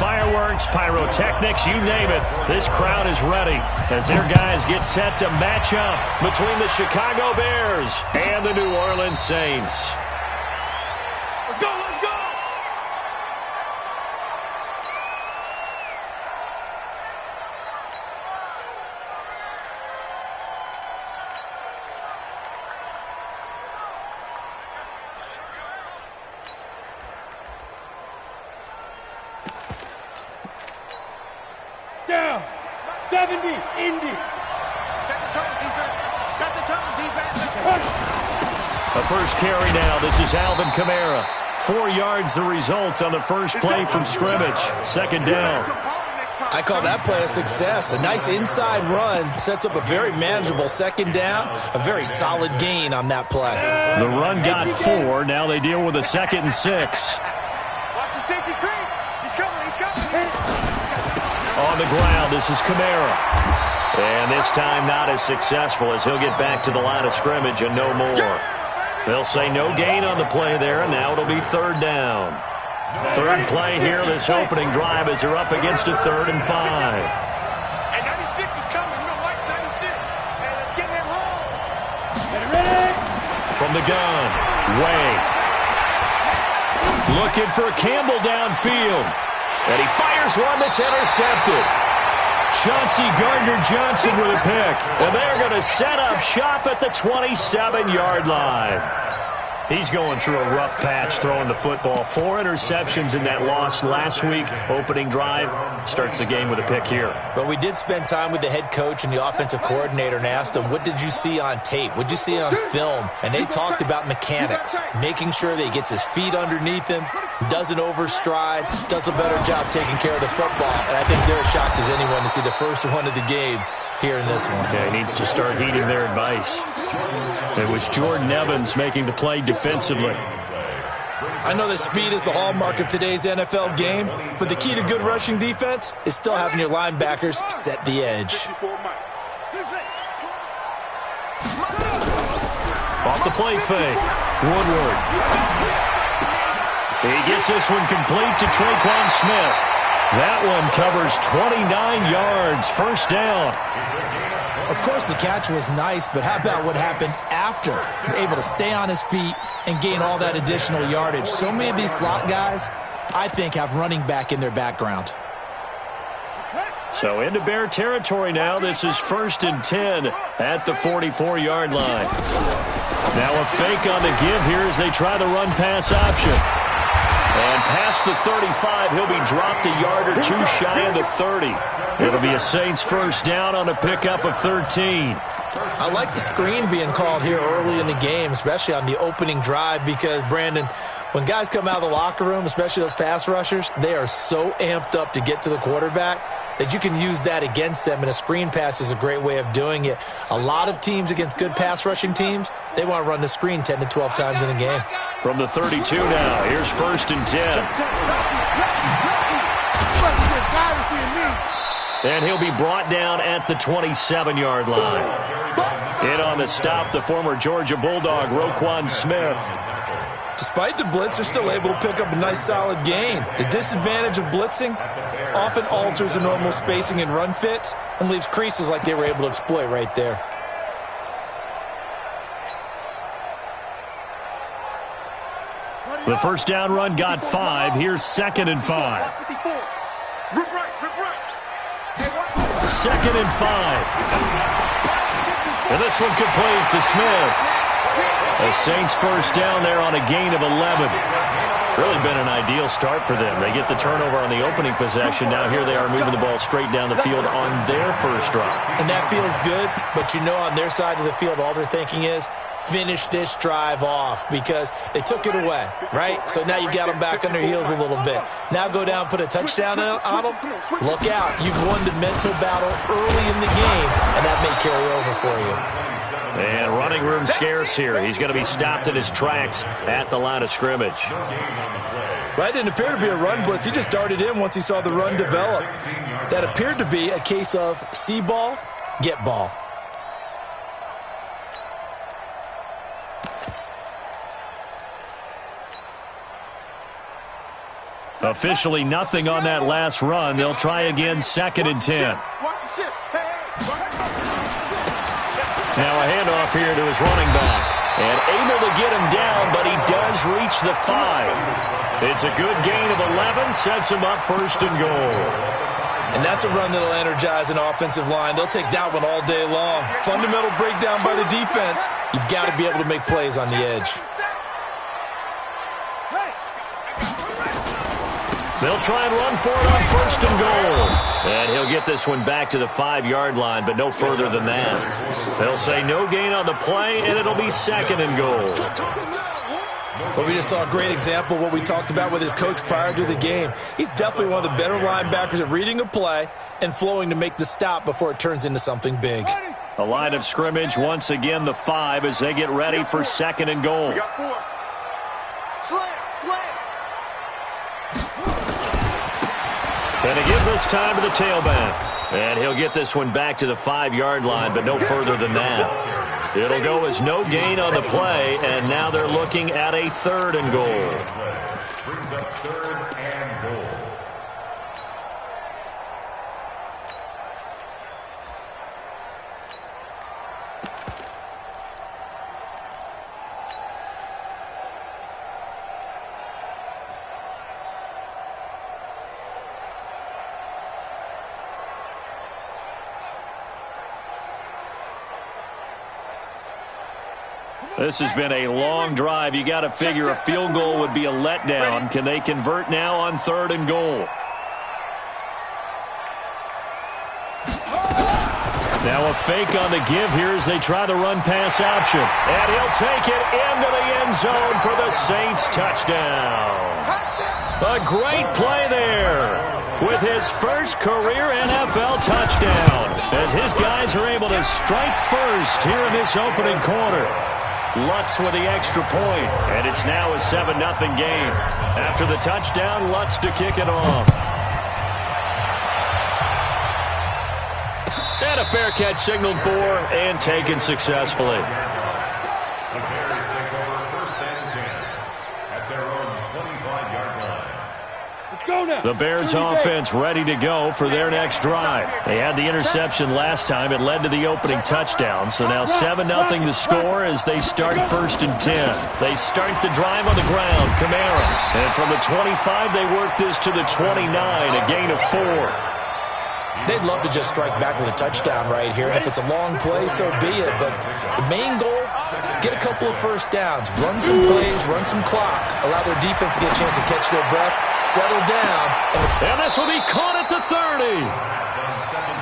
fireworks, pyrotechnics, you name it. This crowd is ready as their guys get set to match up between the Chicago Bears and the New Orleans Saints. Let's go, let's go! Down. 70, Indy. Set the tone, defense. Set the tone, defense. A first carry now. This is Alvin Kamara. 4 yards the result on the first play from scrimmage. Second down. I call that play a success. A nice inside run sets up a very manageable second down. A very solid gain on that play. The run got 4. Now they deal with a 2nd and 6. Watch the safety creep. He's coming, he's coming. On the ground, this is Kamara. And this time not as successful as he'll get back to the line of scrimmage and no more. They'll say no gain on the play there, and now it'll be 3rd down. Third play here, this opening drive, as they're up against a 3rd and 5. Hey, 96 is coming. We don't like 96. Hey, let's get him home. Get ready. From the gun, Way. Looking for Campbell downfield. And he fires one that's intercepted. Chauncey Gardner-Johnson with a pick. And they're going to set up shop at the 27-yard line. He's going through a rough patch throwing the football. 4 interceptions in that loss last week. Opening drive starts the game with a pick here. But we did spend time with the head coach and the offensive coordinator and asked him, what did you see on tape? What did you see on film? And they talked about mechanics, making sure that he gets his feet underneath him, doesn't overstride, does a better job taking care of the football. And I think they're as shocked as anyone to see the first one of the game here in this one. Yeah, he needs to start heeding their advice. It was Jordan Evans making the play defensively. I know that speed is the hallmark of today's NFL game, but the key to good rushing defense is still having your linebackers set the edge. Off the play fake, Woodward. He gets this one complete to Traquan Smith. That one covers 29 yards, first down. Of course, the catch was nice, but how about what happened after? Able to stay on his feet and gain all that additional yardage. So many of these slot guys, I think, have running back in their background. So into Bear territory now. This is 1st and 10 at the 44-yard line. Now a fake on the give here as they try the run-pass option. And past the 35, he'll be dropped a yard or 2 shy of the 30. It'll be a Saints first down on a pickup of 13. I like the screen being called here early in the game, especially on the opening drive, because, Brandon, when guys come out of the locker room, especially those pass rushers, they are so amped up to get to the quarterback that you can use that against them, and a screen pass is a great way of doing it. A lot of teams against good pass rushing teams, they want to run the screen 10 to 12 times in a game. From the 32 now, here's 1st and 10. And he'll be brought down at the 27-yard line. In on the stop, the former Georgia Bulldog, Roquan Smith. Despite the blitz, they're still able to pick up a nice solid gain. The disadvantage of blitzing often alters the normal spacing and run fits and leaves creases like they were able to exploit right there. The first down run got 5. Here's 2nd and 5. 2nd and 5. And this one complete to Smith. The Saints first down there on a gain of 11. Really been an ideal start for them. They get the turnover on the opening possession. Now here they are moving the ball straight down the field on their first drive. And that feels good, but you know on their side of the field all they're thinking is finish this drive off because they took it away, right? So now you got them back on their heels a little bit. Now go down, put a touchdown on them. Look out. You've won the mental battle early in the game, and that may carry over for you. And running room scarce here. He's going to be stopped in his tracks at the line of scrimmage. Well, that didn't appear to be a run blitz. He just darted in once he saw the run develop. That appeared to be a case of see ball, get ball. Officially nothing on that last run. They'll try again 2nd and 10. Now a handoff here to his running back. And able to get him down, but he does reach the 5. It's a good gain of 11, sets him up 1st and goal. And that's a run that'll energize an offensive line. They'll take that one all day long. Fundamental breakdown by the defense. You've got to be able to make plays on the edge. They'll try and run for it on 1st and goal. And he'll get this one back to the 5-yard line, but no further than that. They'll say no gain on the play, and it'll be 2nd and goal. But we just saw a great example of what we talked about with his coach prior to the game. He's definitely one of the better linebackers at reading a play and flowing to make the stop before it turns into something big. A line of scrimmage, once again the 5 as they get ready for 2nd and goal. Gonna give this time to the tailback. And he'll get this one back to the 5-yard line, but no further than that. It'll go as no gain on the play, and now they're looking at a 3rd and goal. Brings up 3rd and goal. This has been a long drive. You got to figure a field goal would be a letdown. Can they convert now on 3rd and goal? Now a fake on the give here as they try the run-pass option. And he'll take it into the end zone for the Saints touchdown. A great play there with his first career NFL touchdown as his guys are able to strike first here in this opening quarter. Lutz with the extra point, and it's now a 7-0 game. After the touchdown, Lutz to kick it off. And a fair catch signaled for and taken successfully. The Bears take over 1st and 10 at their own 25-yard line. The Bears offense ready to go for their next drive. They had the interception last time. It led to the opening touchdown. So now 7-0 the score as they start 1st and 10. They start the drive on the ground. Kamara. And from the 25, they work this to the 29, a gain of 4. They'd love to just strike back with a touchdown right here. And if it's a long play, so be it. But the main goal, get a couple of first downs, run some plays, run some clock, allow their defense to get a chance to catch their breath, settle down. And this will be caught at the 30.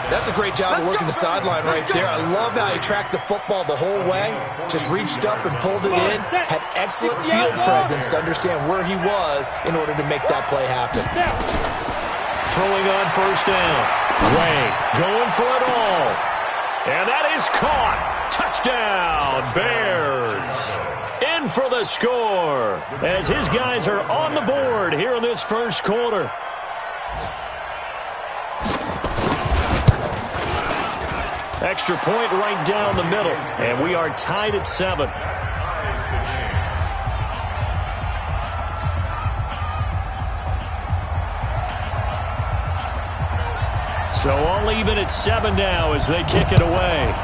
That's a great job of working the sideline right there. I love how he tracked the football the whole way, just reached up and pulled it in, had excellent field presence to understand where he was in order to make that play happen. Throwing on 1st down. Way going for it all. And that is caught. Touchdown, Bears. In for the score as his guys are on the board here in this first quarter. Extra point right down the middle. And we are tied at 7. So all even at 7 now as they kick it away.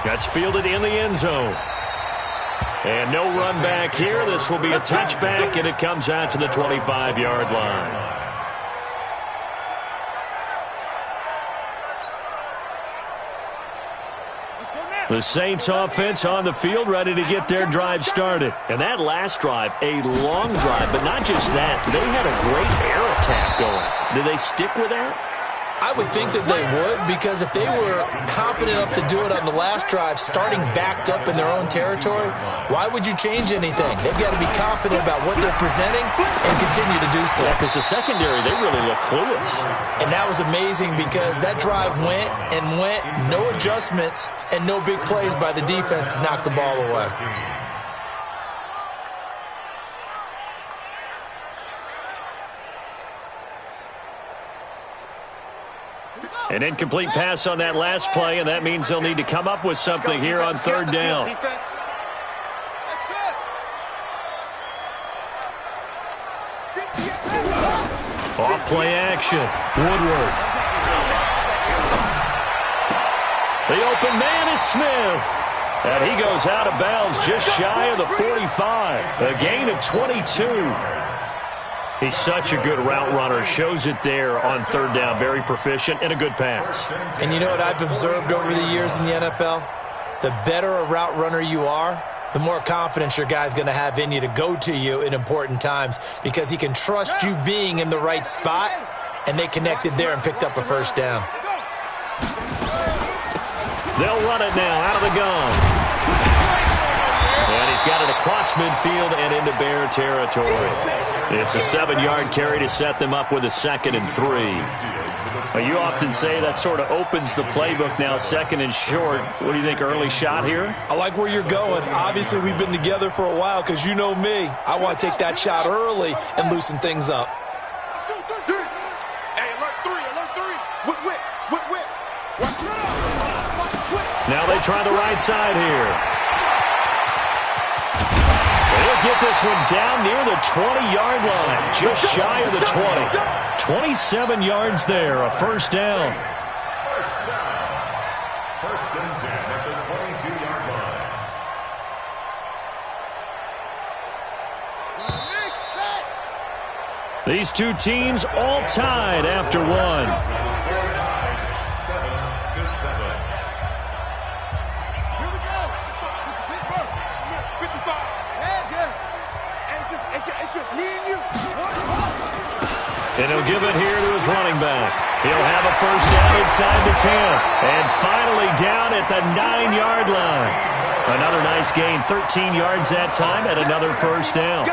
That's fielded in the end zone. And no run back here. This will be a touchback, and it comes out to the 25-yard line. The Saints offense on the field ready to get their drive started. And that last drive, a long drive, but not just that. They had a great air attack going. Do they stick with that? I would think that they would, because if they were competent enough to do it on the last drive, starting backed up in their own territory, why would you change anything? They've got to be confident about what they're presenting and continue to do so. Yeah, because the secondary, they really look clueless. And that was amazing because that drive went and went, no adjustments and no big plays by the defense to knock the ball away. An incomplete pass on that last play, and that means they'll need to come up with something here on 3rd down. Off play action. Woodward. The open man is Smith. And he goes out of bounds just shy of the 45. A gain of 22. He's such a good route runner. Shows it there on third down. Very proficient and a good pass. And you know what I've observed over the years in the NFL? The better a route runner you are, the more confidence your guy's going to have in you to go to you in important times because he can trust you being in the right spot, and they connected there and picked up a first down. They'll run it now out of the gun. And he's got it across midfield and into Bear territory. It's a 7-yard carry to set them up with a 2nd and 3. You often say that sort of opens the playbook now, 2nd and short. What do you think, early shot here? I like where you're going. Obviously, we've been together for a while because you know me. I want to take that shot early and loosen things up. Hey, alert 3, alert 3. Whip. Now they try the right side here. They'll get this one down near the 20-yard line, just shy of the 20. 27 yards there, a first down. First and 10 at the 22-yard line. These two teams all tied after one. 7-7. Here we go. Pittsburgh. 55. It's just me and you. And he'll give it here to his running back. He'll have a first down inside the 10. And finally down at the 9-yard line. Another nice gain, 13 yards that time, and another first down.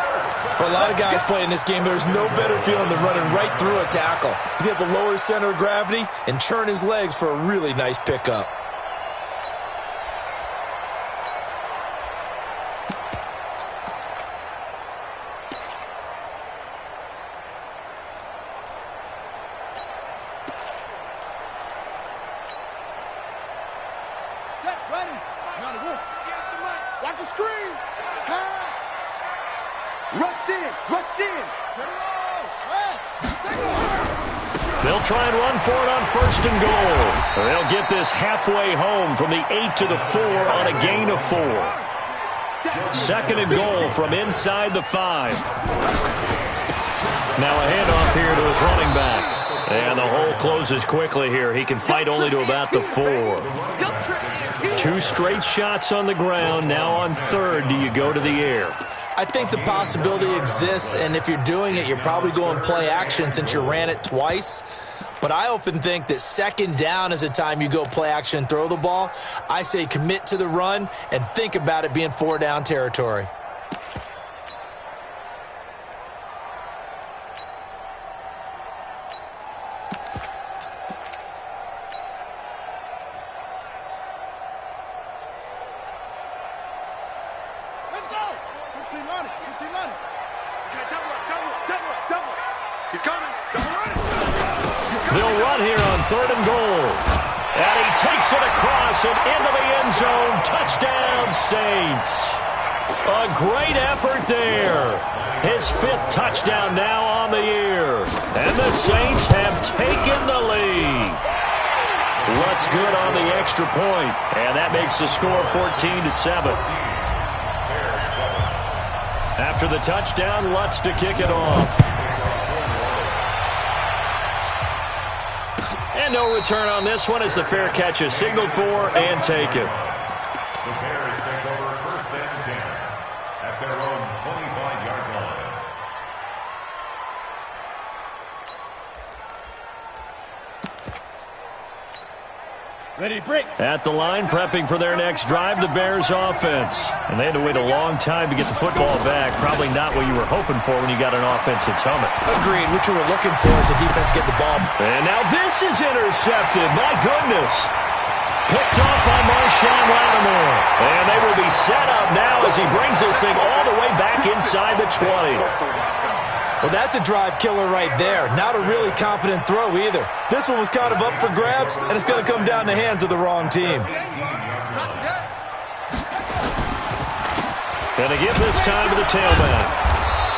For a lot of guys playing this game, there's no better feeling than running right through a tackle. He's able to lower his center of gravity and churn his legs for a really nice pickup. They'll try and run for it on 1st and goal. They'll get this halfway home from the 8 to the 4 on a gain of 4. 2nd and goal from inside the 5. Now a handoff here to his running back. And the hole closes quickly here. He can fight only to about the 4. 2 straight shots on the ground. Now on 3rd, do you go to the air? I think the possibility exists, and if you're doing it, you're probably going play action since you ran it twice. But I often think that 2nd down is a time you go play action and throw the ball. I say commit to the run and think about it being 4-down territory. They'll run here on 3rd and goal. And he takes it across and into the end zone. Touchdown, Saints. A great effort there. His 5th touchdown now on the year. And the Saints have taken the lead. Lutz good on the extra point. And that makes the score 14-7. After the touchdown, Lutz to kick it off. And no return on this one as the fair catch is signaled for and taken. The Bears take over 1st and 10 at their own 25-yard line. Ready to break. At the line, prepping for their next drive, the Bears offense. And they had to wait a long time to get the football back. Probably not what you were hoping for when you got an offense that's humming. Agreed. What you were looking for is the defense get the ball. And now this is intercepted. My goodness. Picked off by Marshawn Lattimore. And they will be set up now as he brings this thing all the way back inside the 20. Well, that's a drive killer right there. Not a really confident throw either. This one was kind of up for grabs, and it's going to come down the hands of the wrong team. And they give this time to the tailback.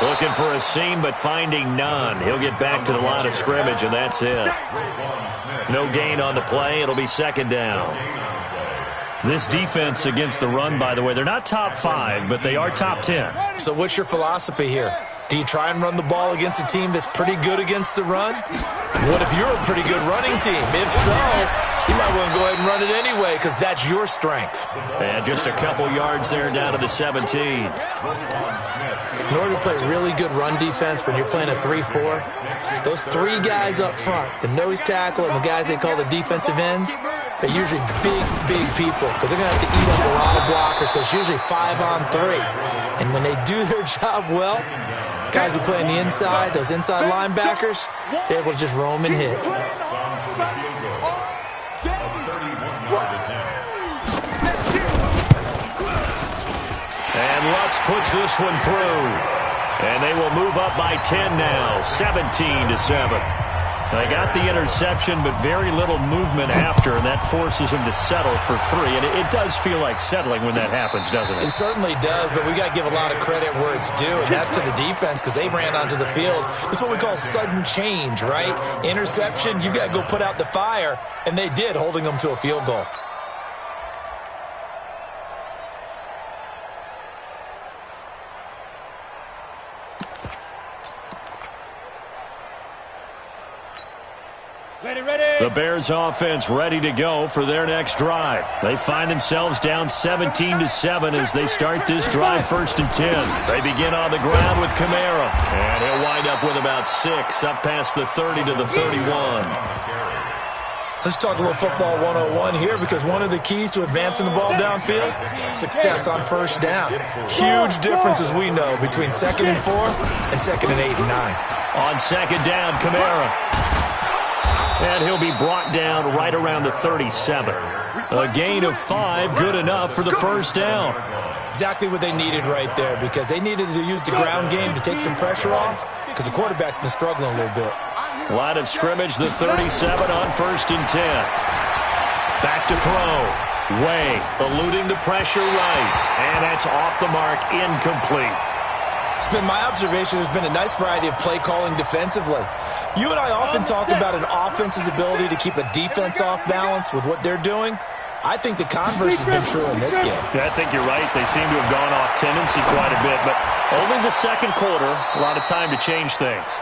Looking for a seam, but finding none. He'll get back to the line of scrimmage, and that's it. No gain on the play. It'll be second down. This defense against the run, by the way, they're not top 5, but they are top 10. So what's your philosophy here? Do you try and run the ball against a team that's pretty good against the run? What if you're a pretty good running team? If so, you might want to go ahead and run it anyway because that's your strength. And just a couple yards there down to the 17. In order to play really good run defense when you're playing a 3-4, those 3 guys up front, the nose tackle and the guys they call the defensive ends, they're usually big people because they're going to have to eat up a lot of blockers because it's usually 5 on 3. And when they do their job well, guys who play on the inside, those inside linebackers, they're able to just roam and hit. And Lutz puts this one through. And they will move up by 10 now, 17-7. They got the interception, but very little movement after, and that forces them to settle for 3. And it does feel like settling when that happens, doesn't it? It certainly does, but we got to give a lot of credit where it's due, and that's to the defense because they ran onto the field. This is what we call sudden change, right? Interception, you got to go put out the fire, and they did, holding them to a field goal. The Bears offense ready to go for their next drive. They find themselves down 17-7 as they start this drive 1st and 10. They begin on the ground with Kamara. And he'll wind up with about 6 up past the 30 to the 31. Let's talk a little football 101 here because one of the keys to advancing the ball downfield, success on 1st down. Huge difference, as we know, between 2nd and 4 and 2nd and 8 and 9. On 2nd down, Kamara. And he'll be brought down right around the 37. A gain of 5, good enough for the 1st down. Exactly what they needed right there because they needed to use the ground game to take some pressure off because the quarterback's been struggling a little bit. Line of scrimmage, the 37 on 1st and 10. Back to throw. Way eluding the pressure right. And that's off the mark, incomplete. It's been my observation there's been a nice variety of play calling defensively. You and I often talk about an offense's ability to keep a defense off balance with what they're doing. I think the converse has been true in this game. Yeah, I think you're right. They seem to have gone off tendency quite a bit, but only the 2nd quarter, a lot of time to change things.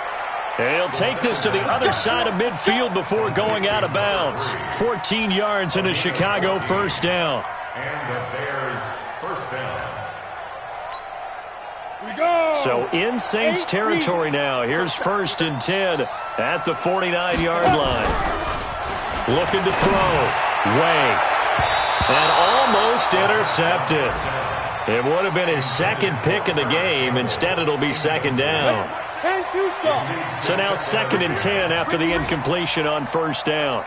He'll take this to the other side of midfield before going out of bounds. 14 yards in a Chicago 1st down. And the Bears 1st down. So in Saints territory now. Here's 1st and 10 at the 49-yard line. Looking to throw. Way. And almost intercepted. It would have been his 2nd pick of the game. Instead, it'll be 2nd down. So now 2nd and 10 after the incompletion on 1st down.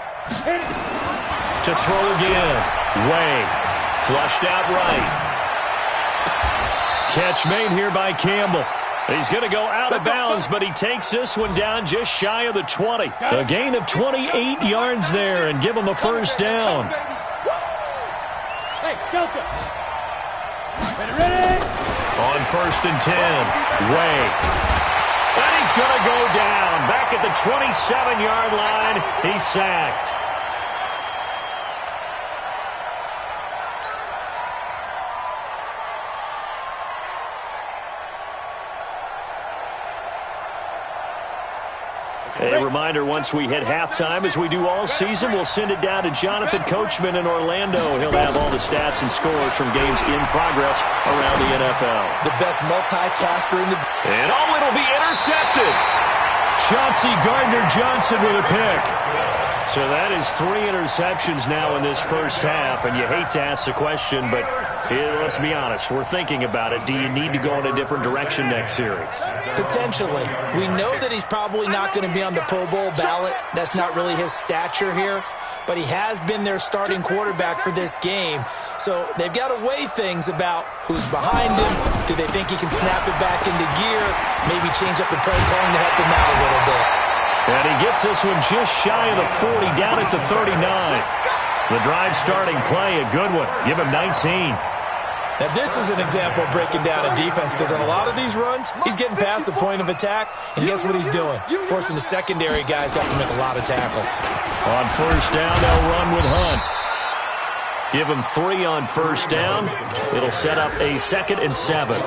To throw again. Way. Flushed out right. Catch made here by Campbell. He's going to go out of bounds, but he takes this one down just shy of the 20. A gain of 28 yards there and give him a 1st down. Hey, Delta. Ready? On 1st and 10. Way. And he's going to go down. Back at the 27-yard line. He's sacked. A reminder, once we hit halftime, as we do all season, we'll send it down to Jonathan Coachman in Orlando. He'll have all the stats and scores from games in progress around the NFL. The best multitasker in the... And it'll be intercepted. Chauncey Gardner-Johnson with a pick. So that is 3 interceptions now in this 1st half, and you hate to ask the question, but let's be honest, we're thinking about it. Do you need to go in a different direction next series? Potentially. We know that he's probably not going to be on the Pro Bowl ballot. That's not really his stature here. But he has been their starting quarterback for this game. So they've got to weigh things about who's behind him. Do they think he can snap it back into gear? Maybe change up the play calling to help him out a little bit. And he gets this one just shy of the 40, down at the 39. The drive starting play, a good one. Give him 19. Now, this is an example of breaking down a defense because on a lot of these runs, he's getting past the point of attack, and guess what he's doing? Forcing the secondary guys to have to make a lot of tackles. On first down, they'll run with Hunt. Give him 3 on first down. It'll set up a 2nd and 7.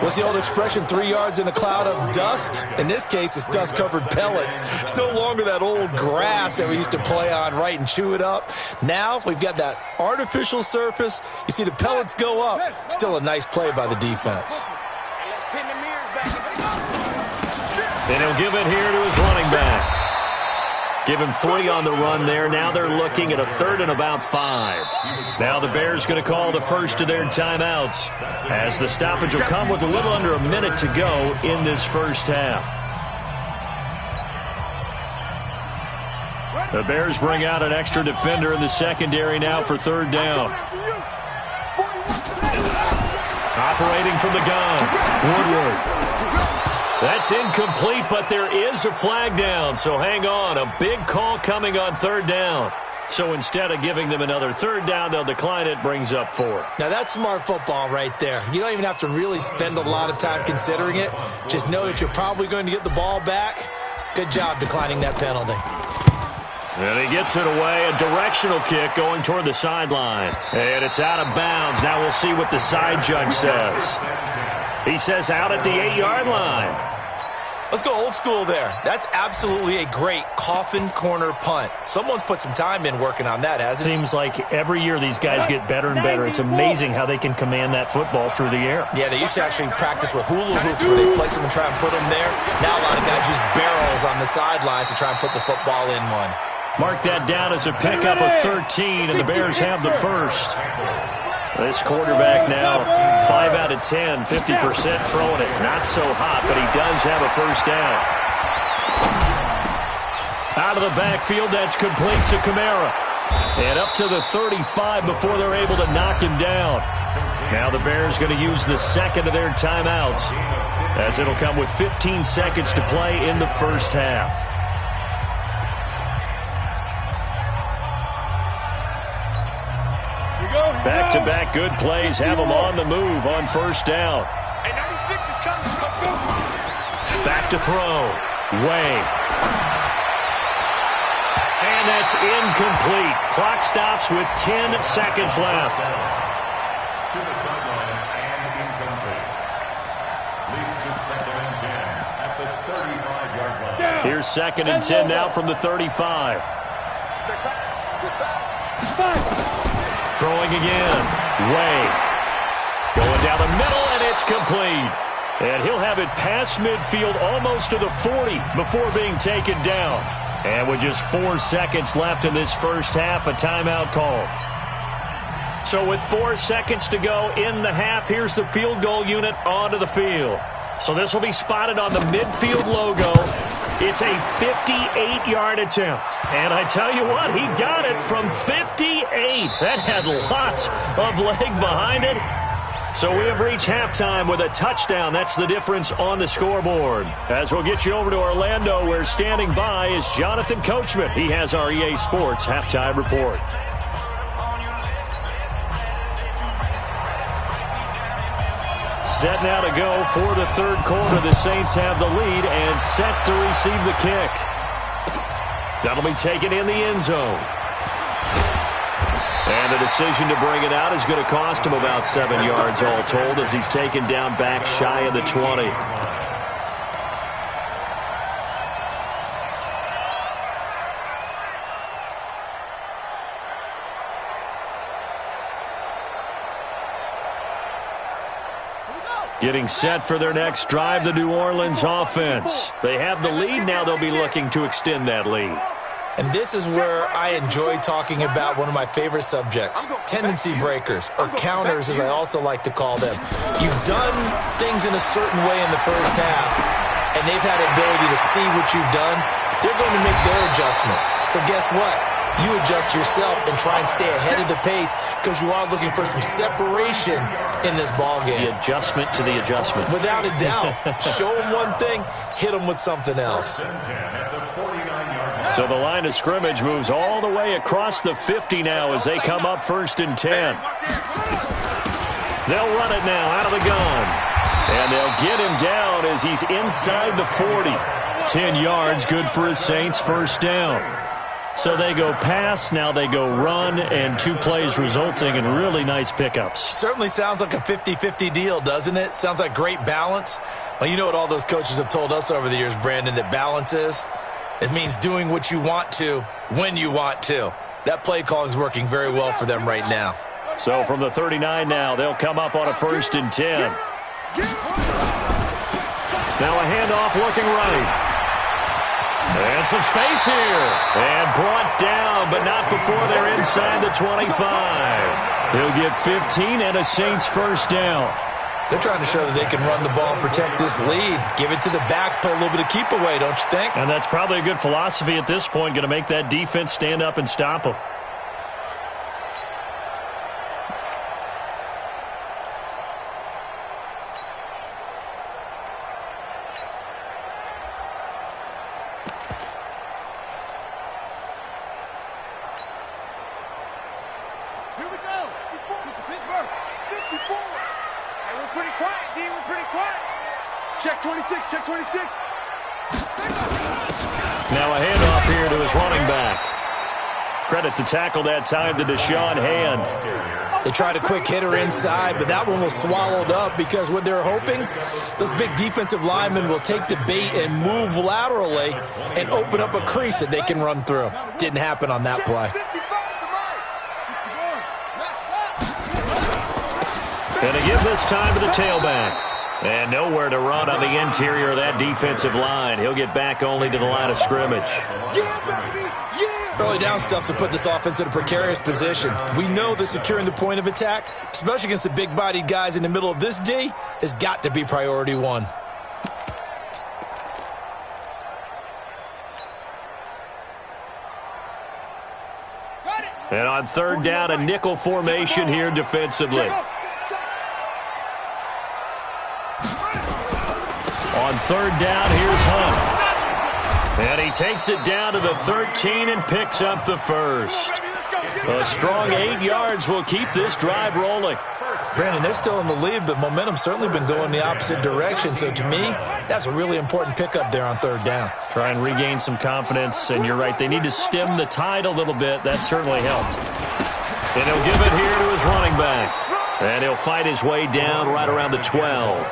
What's the old expression, 3 yards in a cloud of dust? In this case, it's dust-covered pellets. It's no longer that old grass that we used to play on, right, and chew it up. Now we've got that artificial surface. You see the pellets go up. Still a nice play by the defense. And he'll give it here to his running back. Give him 3 on the run there. Now they're looking at a 3rd and about 5. Now the Bears going to call the first of their timeouts as the stoppage will come with a little under a minute to go in this first half. The Bears bring out an extra defender in the secondary now for 3rd down. Operating from the gun, Woodward. That's incomplete, but there is a flag down, so hang on. A big call coming on 3rd down. So instead of giving them another 3rd down, they'll decline it, brings up 4. Now, that's smart football right there. You don't even have to really spend a lot of time considering it. Just know that you're probably going to get the ball back. Good job declining that penalty. And he gets it away. A directional kick going toward the sideline. And it's out of bounds. Now we'll see what the side judge says. He says out at the 8-yard line. Let's go old school there. That's absolutely a great coffin corner punt. Someone's put some time in working on that, hasn't it? Seems like every year these guys get better and better. It's amazing how they can command that football through the air. Yeah, they used to actually practice with hula hoops where they place them and try and put them there. Now a lot of guys use barrels on the sidelines to try and put the football in one. Mark that down as a pickup of 13, and the Bears have the first. This quarterback now, 5 out of 10, 50% throwing it. Not so hot, but he does have a first down. Out of the backfield, that's complete to Kamara. And up to the 35 before they're able to knock him down. Now the Bears going to use the 2nd of their timeouts, as it'll come with 15 seconds to play in the first half. Back-to-back good plays have them on the move on first down. Back to throw. Way. And that's incomplete. Clock stops with 10 seconds left. To the sideline and incomplete. Leads to 2nd and 10 at the 35-yard line. Here's 2nd and 10 now from the 35. Throwing again. Way. Going down the middle, and it's complete. And he'll have it past midfield almost to the 40 before being taken down. And with just 4 seconds left in this first half, a timeout call. So with 4 seconds to go in the half, here's the field goal unit onto the field. So this will be spotted on the midfield logo. It's a 58-yard attempt. And I tell you what, he got it from 58. That had lots of leg behind it. So we have reached halftime with a touchdown. That's the difference on the scoreboard. As we'll get you over to Orlando, where standing by is Jonathan Coachman. He has our EA Sports halftime report. Set now to go for the 3rd quarter. The Saints have the lead and set to receive the kick. That'll be taken in the end zone. And the decision to bring it out is going to cost him about 7 yards all told, as he's taken down back shy of the 20. Getting set for their next drive, the New Orleans offense. They have the lead. Now they'll be looking to extend that lead. And this is where I enjoy talking about one of my favorite subjects, tendency breakers, or counters as I also like to call them. You've done things in a certain way in the first half, and they've had the ability to see what you've done. They're going to make their adjustments. So guess what? You adjust yourself and try and stay ahead of the pace because you are looking for some separation in this ball game. The adjustment to the adjustment. Without a doubt. Show them one thing, hit them with something else. So the line of scrimmage moves all the way across the 50 now as they come up 1st and 10. They'll run it now out of the gun. And they'll get him down as he's inside the 40. 10 yards, good for his Saints, first down. So they go pass, now they go run, and 2 plays resulting in really nice pickups. Certainly sounds like a 50-50 deal, doesn't it? Sounds like great balance. Well, you know what all those coaches have told us over the years, Brandon, that balance is? It means doing what you want to when you want to. That play calling is working very well for them right now. So from the 39 now, they'll come up on a 1st and 10. Now a handoff looking right. And some space here. And brought down, but not before they're inside the 25. He'll get 15 and a Saints first down. They're trying to show that they can run the ball and protect this lead. Give it to the backs, play a little bit of keep away, don't you think? And that's probably a good philosophy at this point, going to make that defense stand up and stop them. Check 26, check 26. Now a handoff here to his running back. Credit the tackle that time to Deshaun Hand. They tried a quick hitter inside, but that one was swallowed up because what they're hoping, those big defensive linemen will take the bait and move laterally and open up a crease that they can run through. Didn't happen on that play. Going to give this time to the tailback. And nowhere to run on the interior of that defensive line. He'll get back only to the line of scrimmage. Early down stuff to put this offense in a precarious position. We know that securing the point of attack, especially against the big-bodied guys in the middle of this D, has got to be priority one. And on 3rd down, a nickel formation here defensively. On 3rd down, here's Hunt. And he takes it down to the 13 and picks up the first. A strong 8 yards will keep this drive rolling. Brandon, they're still in the lead, but momentum's certainly been going the opposite direction. So to me, that's a really important pickup there on 3rd down. Try and regain some confidence, and you're right. They need to stem the tide a little bit. That certainly helped. And he'll give it here to his running back. And he'll fight his way down right around the 12.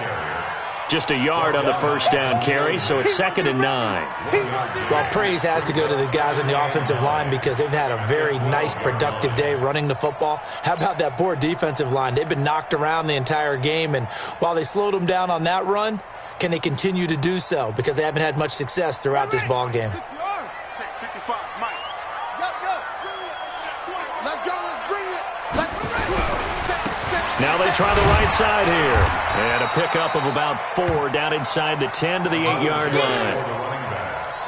Just a yard on the first down carry, so it's 2nd and 9. Well, praise has to go to the guys on the offensive line because they've had a very nice, productive day running the football. How about that poor defensive line? They've been knocked around the entire game, and while they slowed them down on that run, can they continue to do so? Because they haven't had much success throughout this ball game. Now they try the right side here. And a pickup of about 4 down inside the 10 to the 8-yard line.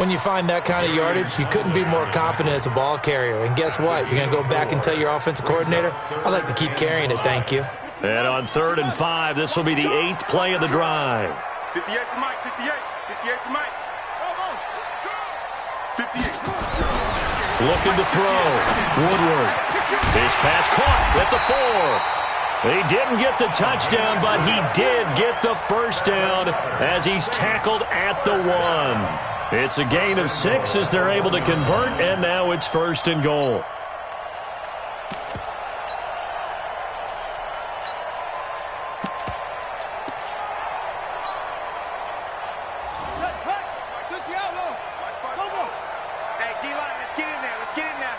When you find that kind of yardage, you couldn't be more confident as a ball carrier. And guess what? You're going to go back and tell your offensive coordinator, I'd like to keep carrying it, thank you. And on 3rd and 5, this will be the 8th play of the drive. 58 for Mike, 58. 58 for Mike. 58. Looking to throw. Woodward. His pass caught at the 4. He didn't get the touchdown, but he did get the first down as he's tackled at the 1. It's a gain of 6 as they're able to convert, and now it's 1st and goal. Hey, D-line, let's get in there. Let's get in there.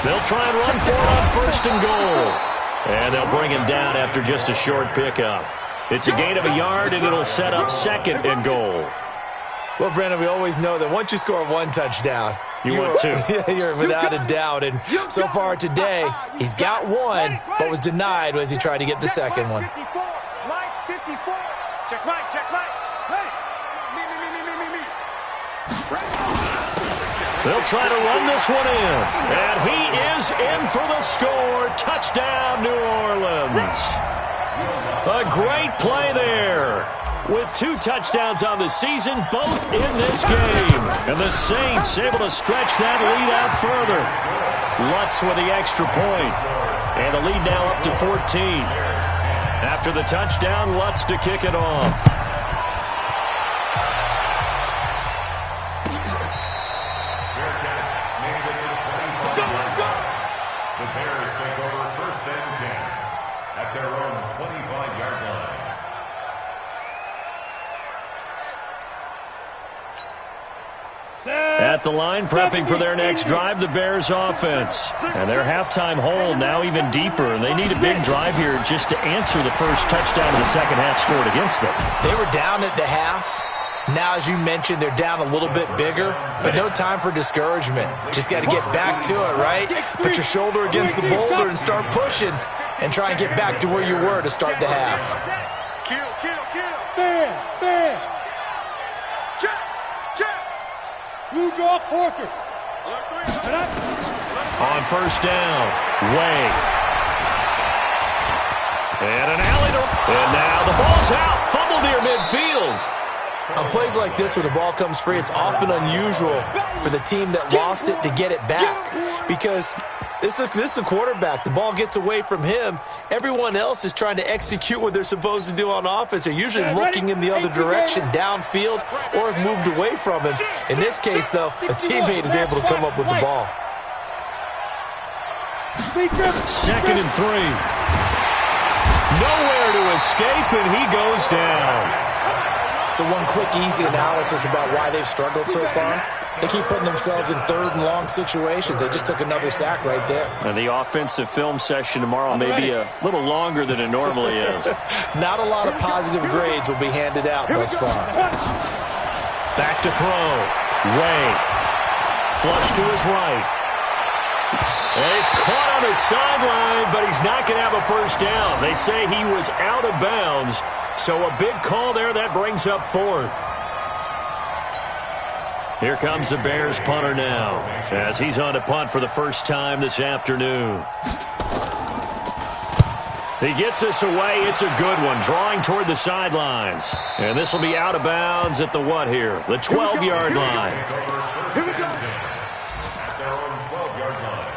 They'll try and run for it on 1st and goal. And they'll bring him down after just a short pickup. It's a gain of a yard, and it'll set up 2nd and goal. Well, Brandon, we always know that once you score 1 touchdown, want 2. You're without a doubt. And so far today, he's got 1, but was denied as he tried to get the second one. 54. Mike, 54. Check Mike, check Mike. Hey, me. They'll try to run this one in. And he is in for the score. Touchdown, New Orleans. A great play there. With 2 touchdowns on the season, both in this game. And the Saints able to stretch that lead out further. Lutz with the extra point. And the lead now up to 14. After the touchdown, Lutz to kick it off. The Bears take over 1st and 10 at their own 25-yard line. At the line, prepping for their next drive, the Bears offense. And their halftime hole now even deeper. They need a big drive here just to answer the first touchdown of the second half scored against them. They were down at the half. Now, as you mentioned, they're down a little bit bigger, but no time for discouragement. Just got to get back to it, right? Put your shoulder against the boulder and start pushing and try and get back to where you were to start the half. Kill, kill, kill. Bam. Check. Blue draw quarters. On first down, Way. And an alley and now the ball's out. Fumble near midfield. On plays like this where the ball comes free, it's often unusual for the team that lost it to get it back because this is a quarterback. The ball gets away from him. Everyone else is trying to execute what they're supposed to do on offense. They're usually looking in the other direction, downfield, or have moved away from him. In this case, though, a teammate is able to come up with the ball. 2nd and 3. Nowhere to escape, and he goes down. So one quick, easy analysis about why they've struggled so far. They keep putting themselves in 3rd and long situations. They just took another sack right there. And the offensive film session tomorrow may be a little longer than it normally is. Not a lot of positive grades will be handed out thus far. Back to throw. Way. Flush to his right. And he's caught on the sideline, but he's not going to have a first down. They say he was out of bounds. So a big call there that brings up 4th. Here comes the Bears punter now as he's on to punt for the first time this afternoon. He gets this away. It's a good one, drawing toward the sidelines. And this will be out of bounds at the what here? The 12-yard line. Here we go. At their own 12-yard line.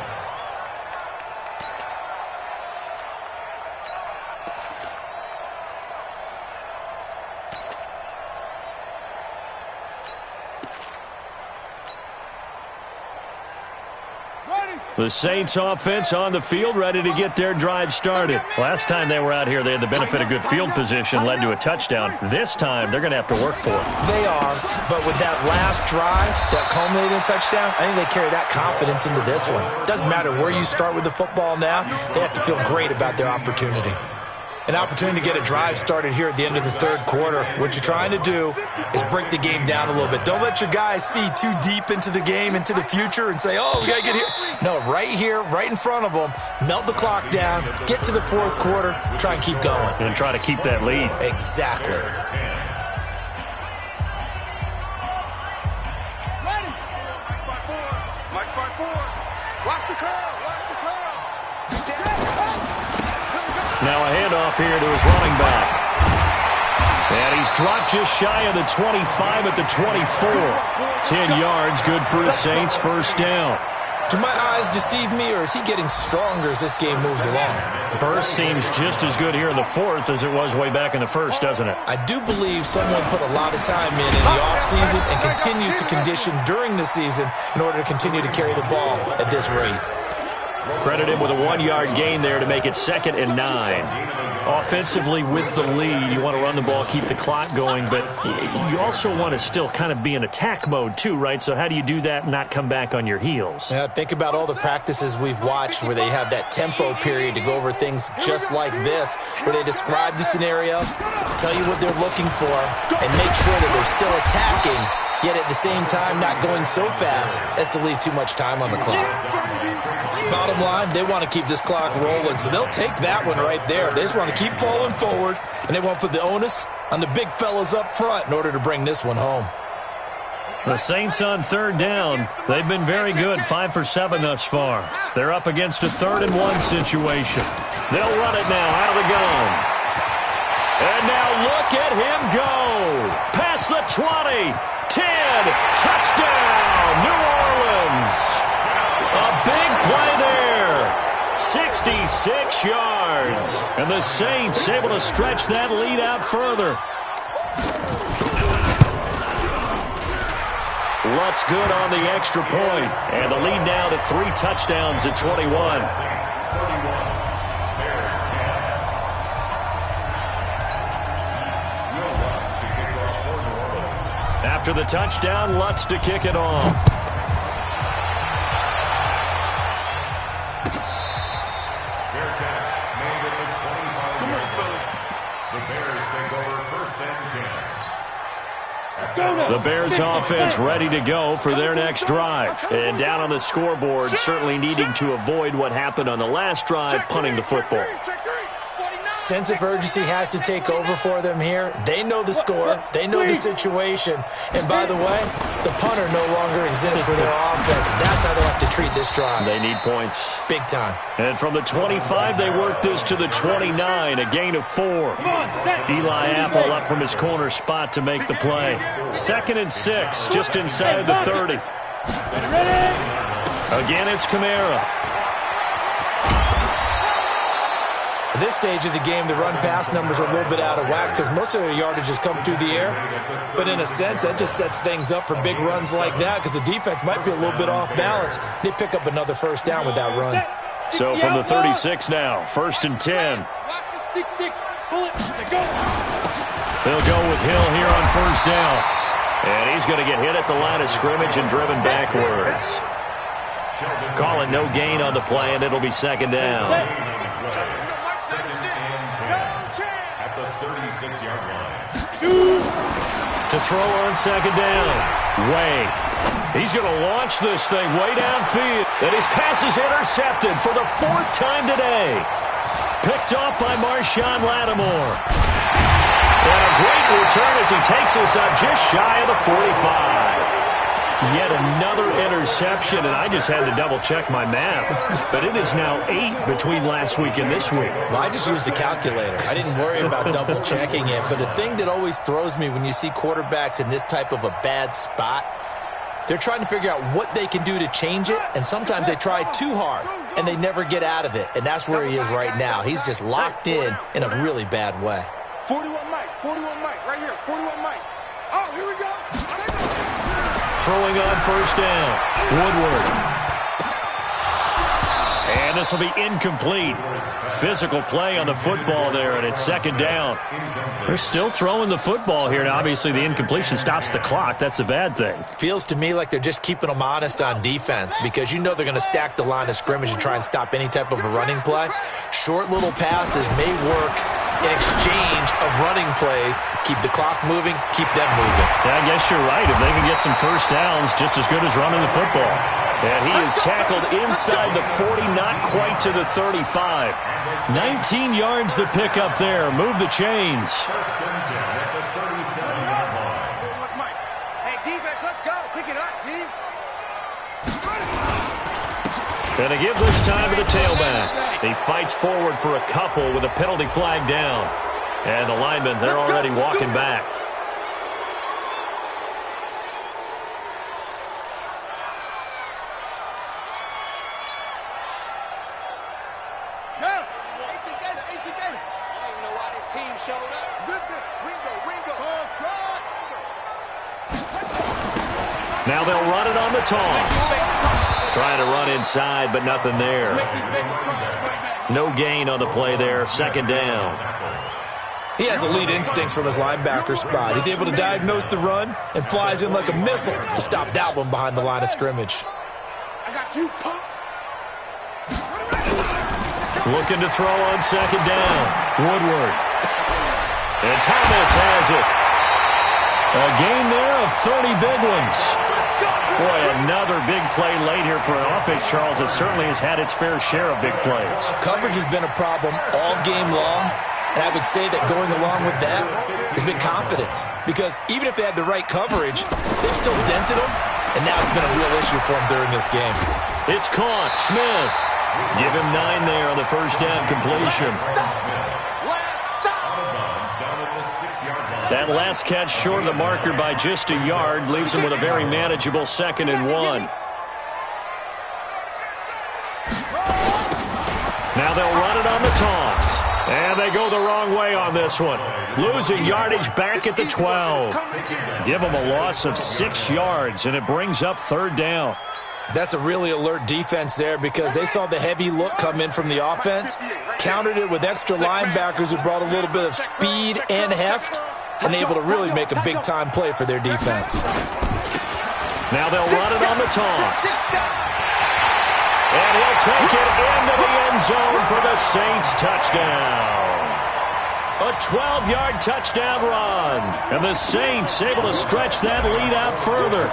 The Saints offense on the field, ready to get their drive started. Last time they were out here, they had the benefit of good field position, led to a touchdown. This time, they're going to have to work for it. They are, but with that last drive, that culminating touchdown, I think they carry that confidence into this one. Doesn't matter where you start with the football now, they have to feel great about their opportunity. An opportunity to get a drive started here at the end of the 3rd quarter. What you're trying to do is break the game down a little bit. Don't let your guys see too deep into the game, into the future, and say, oh, we got to get here. No, right here, right in front of them, melt the clock down, get to the 4th quarter, try and keep going. And try to keep that lead. Exactly. Ready. Mike by 4. Watch the curl. Now a handoff here to his running back. And he's dropped just shy of the 25 at the 24. 10 yards, good for the Saints, first down. Do my eyes deceive me, or is he getting stronger as this game moves along? Burst seems just as good here in the 4th as it was way back in the 1st, doesn't it? I do believe someone put a lot of time in the offseason and continues to condition during the season in order to continue to carry the ball at this rate. Credit him with a 1-yard gain there to make it 2nd and 9. Offensively with the lead, you want to run the ball, keep the clock going, but you also want to still kind of be in attack mode too, right? So how do you do that and not come back on your heels? Yeah, think about all the practices we've watched where they have that tempo period to go over things just like this, where they describe the scenario, tell you what they're looking for, and make sure that they're still attacking, yet at the same time not going so fast as to leave too much time on the clock. Bottom line, they want to keep this clock rolling, so they'll take that one right there. They just want to keep falling forward, and they want to put the onus on the big fellas up front in order to bring this one home. The Saints on 3rd down. They've been very good, 5 for 7 thus far. They're up against a 3rd and 1 situation. They'll run it now out of the gun. And now look at him go. Past the 20, 10, touchdown, New Orleans. A big play there. 6 66 yards. And the Saints able to stretch that lead out further. Lutz good on the extra point. And the lead now to 3 touchdowns at 21. After the touchdown, Lutz to kick it off. The Bears offense ready to go for their next drive. And down on the scoreboard, certainly needing to avoid what happened on the last drive, punting the football. Sense of urgency has to take over for them here. They know the score. They know the situation. And by the way, the punter no longer exists for their offense. That's how they have to treat this drive. They need points. Big time. And from the 25, they work this to the 29, a gain of 4. Eli Apple up from his corner spot to make the play. 2nd and 6, just inside the 30. Again, it's Kamara. At this stage of the game, the run-pass numbers are a little bit out of whack because most of their yardage has come through the air. But in a sense, that just sets things up for big runs like that because the defense might be a little bit off balance. They pick up another first down with that run. So from the 36 now, 1st and 10. They'll go with Hill here on 1st down. And he's going to get hit at the line of scrimmage and driven backwards. Calling no gain on the play, and it'll be 2nd down. To throw on 2nd down. Way. He's going to launch this thing way downfield. And his pass is intercepted for the 4th time today. Picked off by Marshawn Lattimore. And a great return as he takes us up just shy of the 45. Yet another interception, and I just had to double-check my math. But it is now 8 between last week and this week. Well, I just used the calculator. I didn't worry about double-checking it. But the thing that always throws me when you see quarterbacks in this type of a bad spot, they're trying to figure out what they can do to change it, and sometimes they try too hard, and they never get out of it. And that's where he is right now. He's just locked in a really bad way. 41 Mike, right here, 41 Mike. Oh, here we go. Throwing on 1st down. Woodward. And this will be incomplete. Physical play on the football there, and it's 2nd down. They're still throwing the football here, and obviously the incompletion stops the clock. That's a bad thing. Feels to me like they're just keeping them honest on defense because you know they're going to stack the line of scrimmage and try and stop any type of a running play. Short little passes may work in exchange of running plays. Keep the clock moving, keep them moving. Yeah, I guess you're right. If they can get some 1st downs, just as good as running the football. And he is tackled inside the 40, not quite to the 35. 19 yards to pick up there. Move the chains. Hey, defense, let's go. Pick it up, D. Gonna give this time to the tailback. He fights forward for a couple with a penalty flag down. And the linemen, they're already walking back. Now they'll run it on the toss. Trying to run inside, but nothing there. No gain on the play there. 2nd down. He has elite instincts from his linebacker spot. He's able to diagnose the run and flies in like a missile to stop that one behind the line of scrimmage. I got you, punk. Looking to throw on 2nd down. Woodward. And Thomas has it. A gain there of 30 big ones. Boy, another big play late here for an offense, Charles, that certainly has had its fair share of big plays. Coverage has been a problem all game long, and I would say that going along with that has been confidence. Because even if they had the right coverage, they've still dented them, and now it's been a real issue for them during this game. It's caught. Smith. Give him 9 there on the 1st down completion. That last catch short of the marker by just a yard leaves him with a very manageable 2nd and 1. Now they'll And they go the wrong way on this one. Losing yardage back at the 12. Give them a loss of 6 yards, and it brings up 3rd down. That's a really alert defense there because they saw the heavy look come in from the offense, countered it with extra linebackers who brought a little bit of speed and heft, and able to really make a big-time play for their defense. Now they'll run it on the toss. And he'll take it into the end zone for the Saints touchdown. A 12-yard touchdown run. And the Saints able to stretch that lead out further.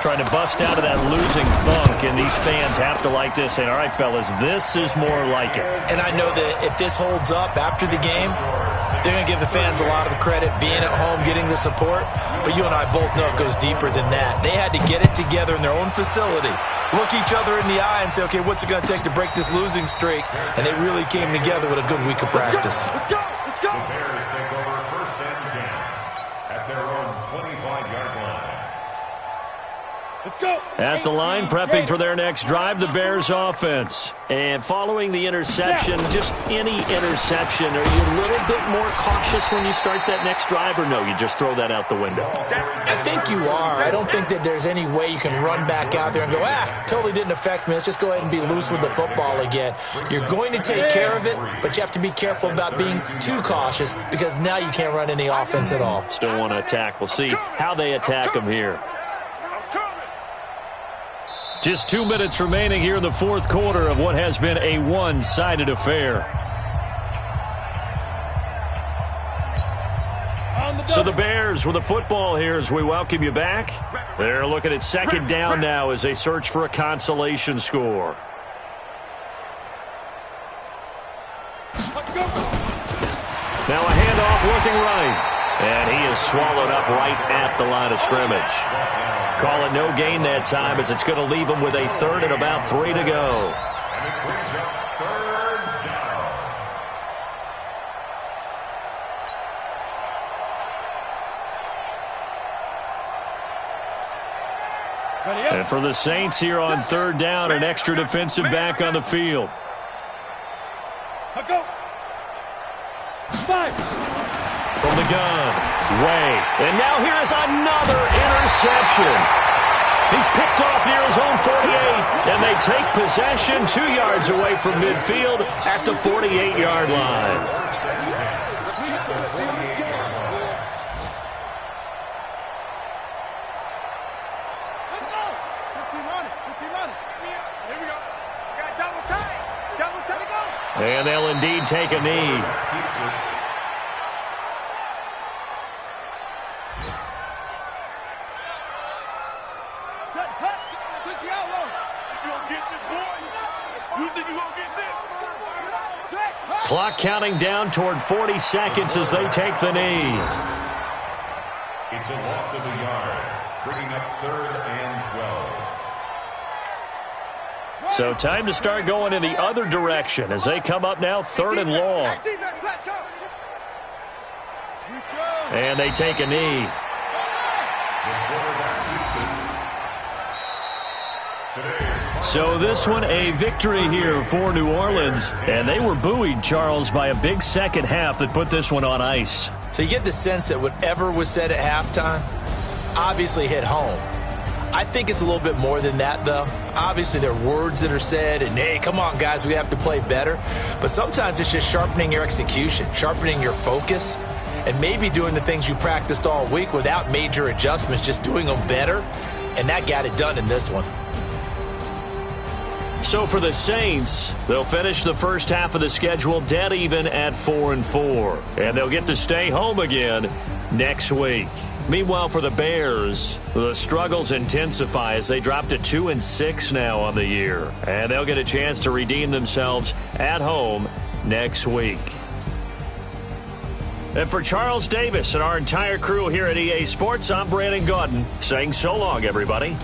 Trying to bust out of that losing funk, and these fans have to like this. Saying, all right, fellas, this is more like it. And I know that if this holds up after the game, they're going to give the fans a lot of credit being at home, getting the support. But you and I both know it goes deeper than that. They had to get it together in their own facility, look each other in the eye and say, okay, what's it going to take to break this losing streak? And they really came together with a good week of practice. Let's go. Let's go. The Bears take over 1st and 10 at their own 25-yard line. Let's go. At the line, prepping for their next drive, the Bears offense. And following the interception, just any interception, are you a little bit more cautious when you start that next drive, or no, you just throw that out the window? I think you are. I don't think that there's any way you can run back out there and go, totally didn't affect me. Let's just go ahead and be loose with the football again. You're going to take care of it, but you have to be careful about being too cautious because now you can't run any offense at all. Still want to attack. We'll see how they attack them here. Just 2 minutes remaining here in the 4th quarter of what has been a one-sided affair. So the Bears with the football here as we welcome you back. They're looking at 2nd down now as they search for a consolation score. Now a handoff looking right. And he is swallowed up right at the line of scrimmage. Call it no gain that time as it's going to leave him with a 3rd and about 3 to go. And it brings up 3rd down. And for the Saints here on 3rd down, an extra defensive back on the field. Go. 5. From the gun, Way. And now here is another interception. He's picked off near his own 48, and they take possession 2 yards away from midfield at the 48-yard line. And they'll indeed take a knee. Clock counting down toward 40 seconds as they take the knee. It's a loss of a yard, bringing up 3rd and 12. So time to start going in the other direction as they come up now 3rd and long. And they take a knee. So this one a victory here for New Orleans. And they were buoyed, Charles, by a big second half that put this one on ice. So you get the sense that whatever was said at halftime obviously hit home. I think it's a little bit more than that, though. Obviously, there are words that are said, and, hey, come on, guys, we have to play better. But sometimes it's just sharpening your execution, sharpening your focus, and maybe doing the things you practiced all week without major adjustments, just doing them better. And that got it done in this one. So for the Saints, they'll finish the first half of the schedule dead even at 4-4. And they'll get to stay home again next week. Meanwhile, for the Bears, the struggles intensify as they drop to 2-6 now on the year. And they'll get a chance to redeem themselves at home next week. And for Charles Davis and our entire crew here at EA Sports, I'm Brandon Gaudin saying so long, everybody.